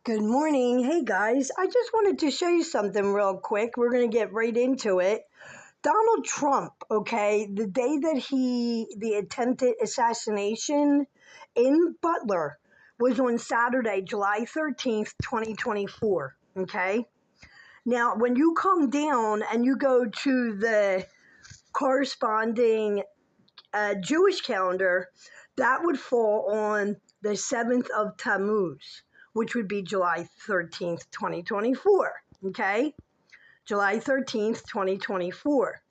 Good morning. Hey guys, I just wanted to show you something real quick. We're going to get right into it. Donald Trump, okay, the day that the attempted assassination in Butler was on Saturday, July 13th, 2024, okay? Now, when you come down and you go to the corresponding Jewish calendar, that would fall on the 7th of Tammuz, which would be July 13th, 2024. Okay? July 13th, 2024.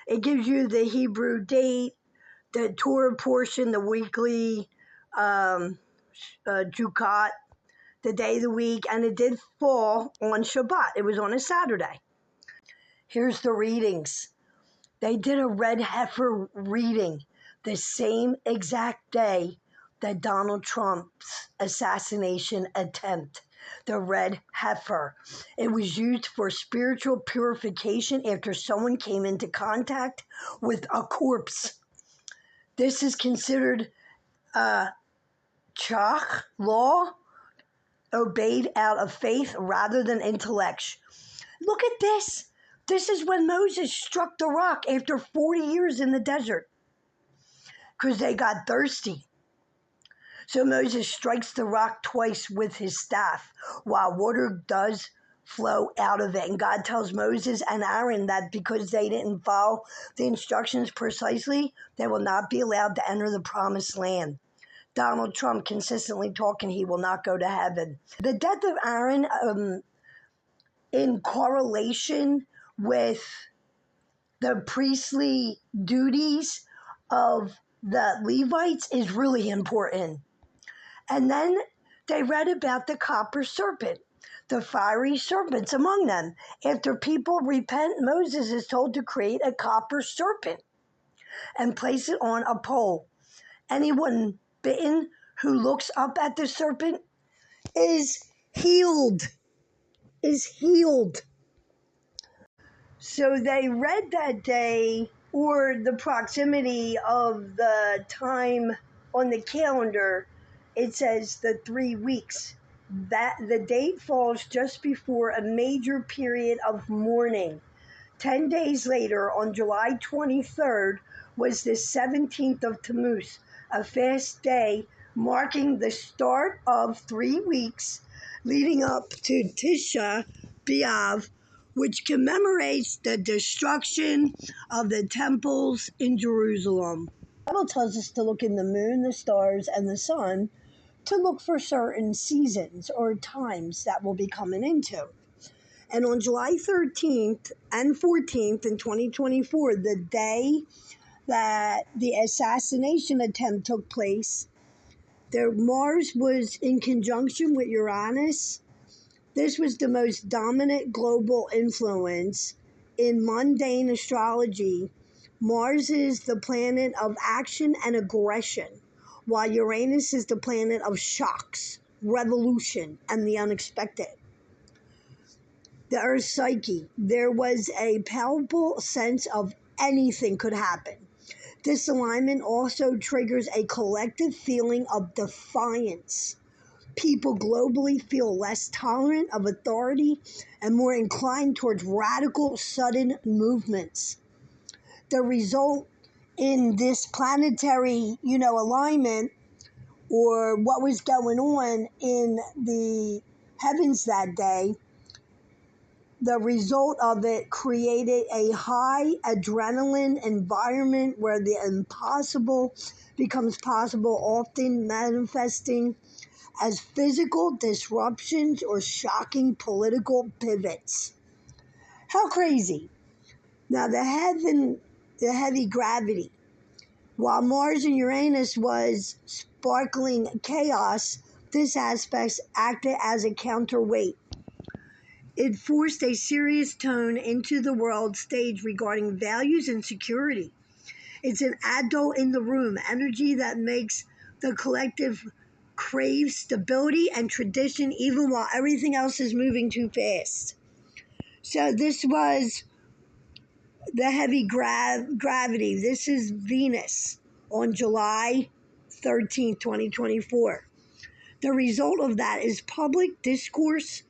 It gives you the Hebrew date, the Torah portion, the weekly Jukat, the day of the week, and it did fall on Shabbat. It was on a Saturday. Here's the readings. They did a red heifer reading the same exact day that Donald Trump's assassination attempt, the red heifer. It was used for spiritual purification after someone came into contact with a corpse. This is considered a chach law, obeyed out of faith rather than intellect. Look at this. This is when Moses struck the rock after 40 years in the desert because they got thirsty. So Moses strikes the rock twice with his staff while water does flow out of it. And God tells Moses and Aaron that because they didn't follow the instructions precisely, they will not be allowed to enter the promised land. Donald Trump consistently talking he will not go to heaven. The death of Aaron in correlation with the priestly duties of the Levites is really important. And then they read about the copper serpent, the fiery serpents among them. After people repent, Moses is told to create a copper serpent and place it on a pole. Anyone bitten who looks up at the serpent is healed. So they read that day, or the proximity of the time on the calendar, it says the 3 weeks. That the date falls just before a major period of mourning. 10 days later, on July 23rd, was the 17th of Tammuz, a fast day marking the start of 3 weeks leading up to Tisha B'Av, which commemorates the destruction of the temples in Jerusalem. The Bible tells us to look in the moon, the stars, and the sun to look for certain seasons or times that we'll be coming into. And on July 13th and 14th in 2024, the day that the assassination attempt took place, Mars was in conjunction with Uranus. This was the most dominant global influence in mundane astrology. Mars is the planet of action and aggression, while Uranus is the planet of shocks, revolution, and the unexpected. The Earth's psyche, there was a palpable sense of anything could happen. This alignment also triggers a collective feeling of defiance. People globally feel less tolerant of authority and more inclined towards radical, sudden movements. The result in this planetary, alignment, or what was going on in the heavens that day, the result of it created a high adrenaline environment where the impossible becomes possible, often manifesting as physical disruptions or shocking political pivots. How crazy. Now, the heavy gravity. While Mars and Uranus was sparkling chaos, this aspect acted as a counterweight. It forced a serious tone into the world stage regarding values and security. It's an adult in the room, energy that makes the collective crave stability and tradition even while everything else is moving too fast. So this was the heavy gravity. This is Venus on July 13th, 2024. The result of that is public discourse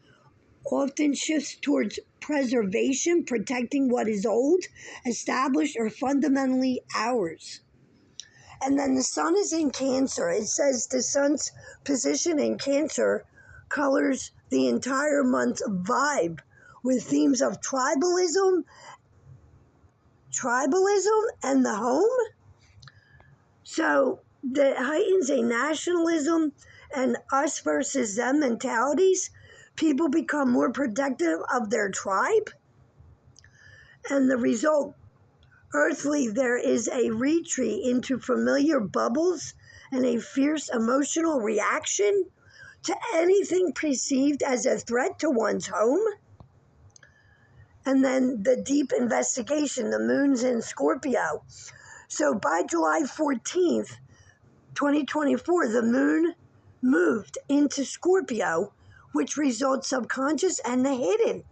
often shifts towards preservation, protecting what is old, established, or fundamentally ours. And then the sun is in Cancer. It says the sun's position in Cancer colors the entire month's vibe with themes of tribalism and the home. So that heightens a nationalism and us versus them mentalities. People become more protective of their tribe. And the result, earthly, there is a retreat into familiar bubbles and a fierce emotional reaction to anything perceived as a threat to one's home. And then the deep investigation, the moon's in Scorpio. So by July 14th, 2024, the moon moved into Scorpio, which results subconscious and the hidden.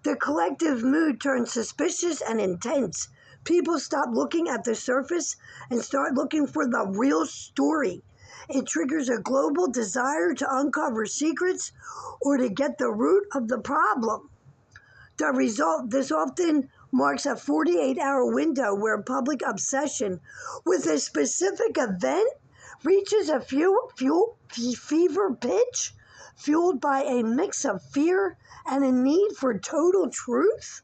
The collective mood turns suspicious and intense. People stop looking at the surface and start looking for the real story. It triggers a global desire to uncover secrets or to get the root of the problem. The result, this often marks a 48-hour window where public obsession with a specific event reaches a fever pitch, fueled by a mix of fear and a need for total truth.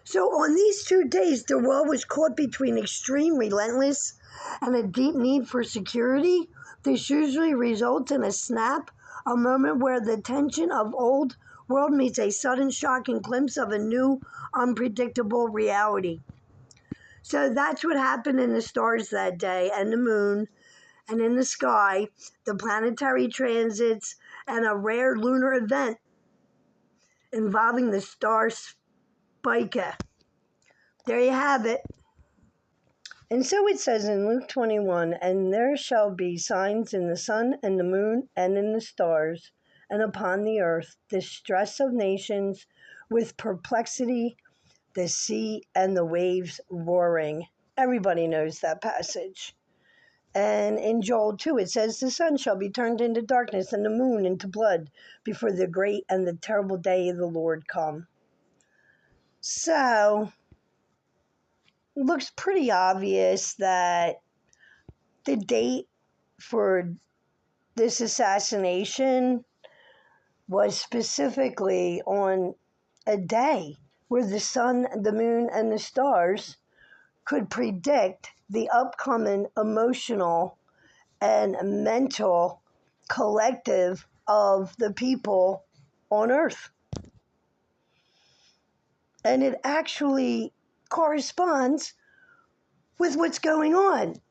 So on these 2 days, the world was caught between extreme relentless and a deep need for security. This usually results in a snap, a moment where the tension of old world meets a sudden shocking glimpse of a new, unpredictable reality. So that's what happened in the stars that day, and the moon, and in the sky, the planetary transits, and a rare lunar event involving the star Spica. There you have it. And so it says in Luke 21, and there shall be signs in the sun and the moon and in the stars, and upon the earth, distress of nations with perplexity, the sea and the waves roaring. Everybody knows that passage. And in Joel 2, it says, the sun shall be turned into darkness and the moon into blood before the great and the terrible day of the Lord come. So, it looks pretty obvious that the date for this assassination was specifically on a day where the sun, the moon, and the stars could predict the upcoming emotional and mental collective of the people on Earth. And it actually corresponds with what's going on.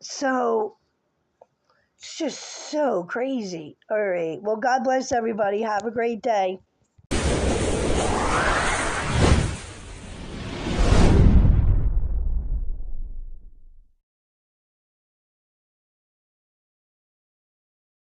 So it's just so crazy. All right. Well, God bless everybody. Have a great day.